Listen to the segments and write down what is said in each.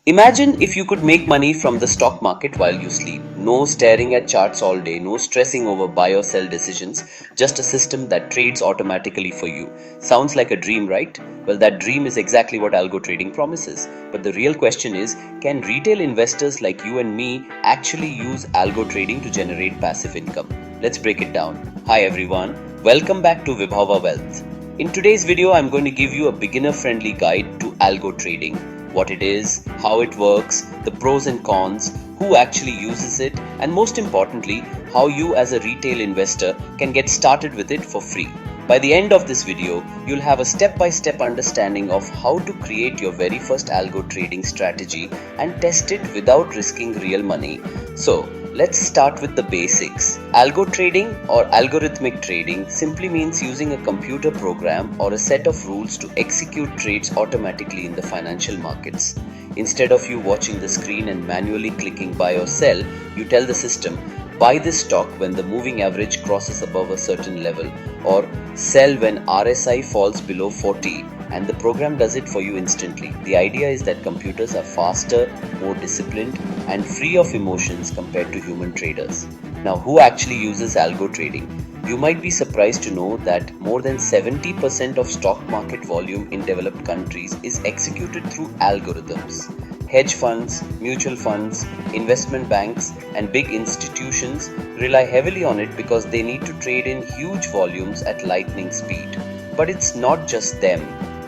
Imagine if you could make money from the stock market while you sleep. No staring at charts all day, no stressing over buy or sell decisions, just a system that trades automatically for you. Sounds like a dream, right? Well, that dream is exactly what algo trading promises. But the real question is, can retail investors like you and me actually use algo trading to generate passive income? Let's break it down. Hi everyone, welcome back to Vibhava Wealth. In today's video, I'm going to give you a beginner-friendly guide to algo trading. What it is, how it works, the pros and cons, who actually uses it, and most importantly, how you as a retail investor can get started with it for free. By the end of this video, you'll have a step-by-step understanding of how to create your very first algo trading strategy and test it without risking real money. So, let's start with the basics. Algo trading or algorithmic trading simply means using a computer program or a set of rules to execute trades automatically in the financial markets. Instead of you watching the screen and manually clicking buy or sell, you tell the system, buy this stock when the moving average crosses above a certain level, or sell when RSI falls below 40, and the program does it for you instantly. The idea is that computers are faster, more disciplined, and free of emotions compared to human traders. Now, who actually uses algo trading? You might be surprised to know that more than 70% of stock market volume in developed countries is executed through algorithms. Hedge funds, mutual funds, investment banks, and big institutions rely heavily on it because they need to trade in huge volumes at lightning speed. But it's not just them.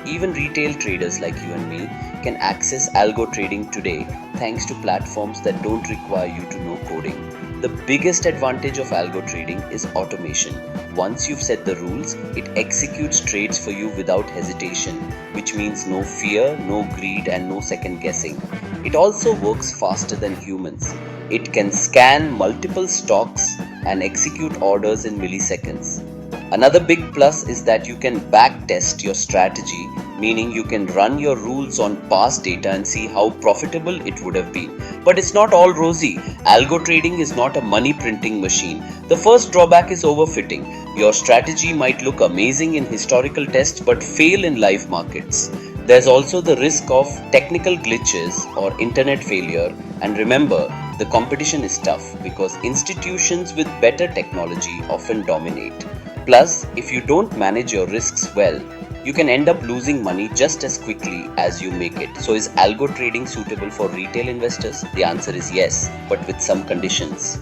Even retail traders like you and me can access algo trading today thanks to platforms that don't require you to know coding. The biggest advantage of algo trading is automation. Once you've set the rules, it executes trades for you without hesitation, which means no fear, no greed, and no second guessing. It also works faster than humans. It can scan multiple stocks and execute orders in milliseconds. Another big plus is that you can backtest your strategy, meaning you can run your rules on past data and see how profitable it would have been. But it's not all rosy. Algo trading is not a money printing machine. The first drawback is overfitting. Your strategy might look amazing in historical tests but fail in live markets. There's also the risk of technical glitches or internet failure, and remember, the competition is tough because institutions with better technology often dominate. Plus, if you don't manage your risks well, you can end up losing money just as quickly as you make it. So is algo trading suitable for retail investors? The answer is yes, but with some conditions.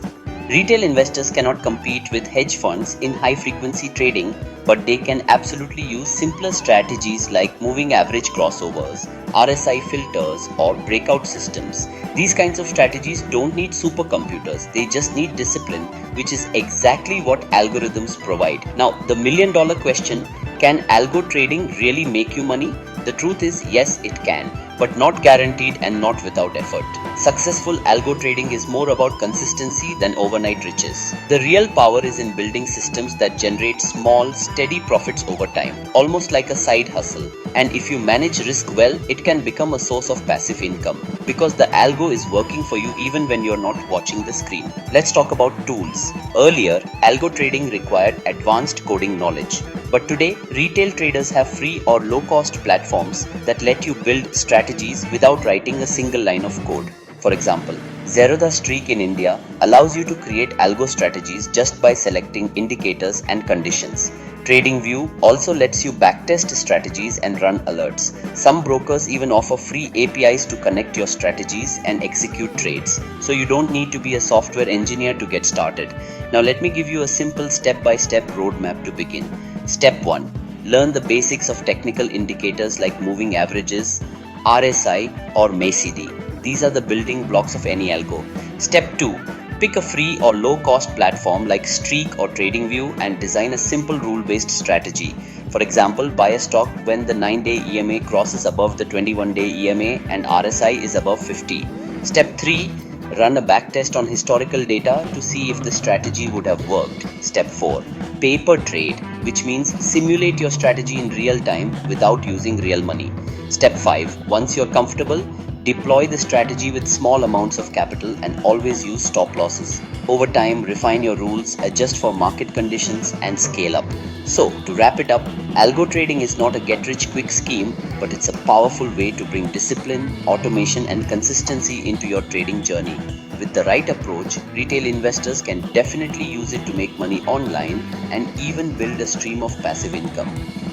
Retail investors cannot compete with hedge funds in high frequency trading, but they can absolutely use simpler strategies like moving average crossovers, RSI filters, or breakout systems. These kinds of strategies don't need supercomputers, they just need discipline, which is exactly what algorithms provide. Now, the million-dollar question, can algo trading really make you money? The truth is, yes, it can, but not guaranteed and not without effort. Successful algo trading is more about consistency than overnight riches. The real power is in building systems that generate small, steady profits over time, almost like a side hustle. And if you manage risk well, it can become a source of passive income because the algo is working for you even when you're not watching the screen. Let's talk about tools. Earlier, algo trading required advanced coding knowledge. But today, retail traders have free or low-cost platforms that let you build strategies without writing a single line of code. For example, Zerodha Streak in India allows you to create algo strategies just by selecting indicators and conditions. TradingView also lets you backtest strategies and run alerts. Some brokers even offer free APIs to connect your strategies and execute trades, so you don't need to be a software engineer to get started. Now let me give you a simple step-by-step roadmap to begin. Step 1. Learn the basics of technical indicators like moving averages, RSI, or MACD. These are the building blocks of any algo. Step 2. Pick a free or low-cost platform like Streak or TradingView and design a simple rule-based strategy. For example, buy a stock when the 9-day EMA crosses above the 21-day EMA and RSI is above 50. Step 3. Run a backtest on historical data to see if the strategy would have worked. Step 4. Pay per trade, which means simulate your strategy in real time without using real money. Step 5. Once you're comfortable, Deploy the strategy with small amounts of capital and always use stop losses. Over time, refine your rules, adjust for market conditions, and scale up. So, to wrap it up, algo trading is not a get rich quick scheme, but it's a powerful way to bring discipline, automation, and consistency into your trading journey. With the right approach, retail investors can definitely use it to make money online and even build a stream of passive income.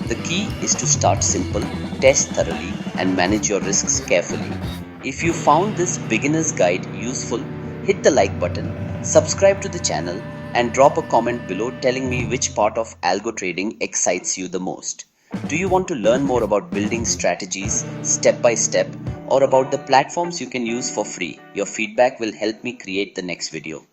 The key is to start simple, test thoroughly, and manage your risks carefully. If you found this beginner's guide useful, hit the like button, subscribe to the channel, and drop a comment below telling me which part of algo trading excites you the most. Do you want to learn more about building strategies step by step or about the platforms you can use for free? Your feedback will help me create the next video.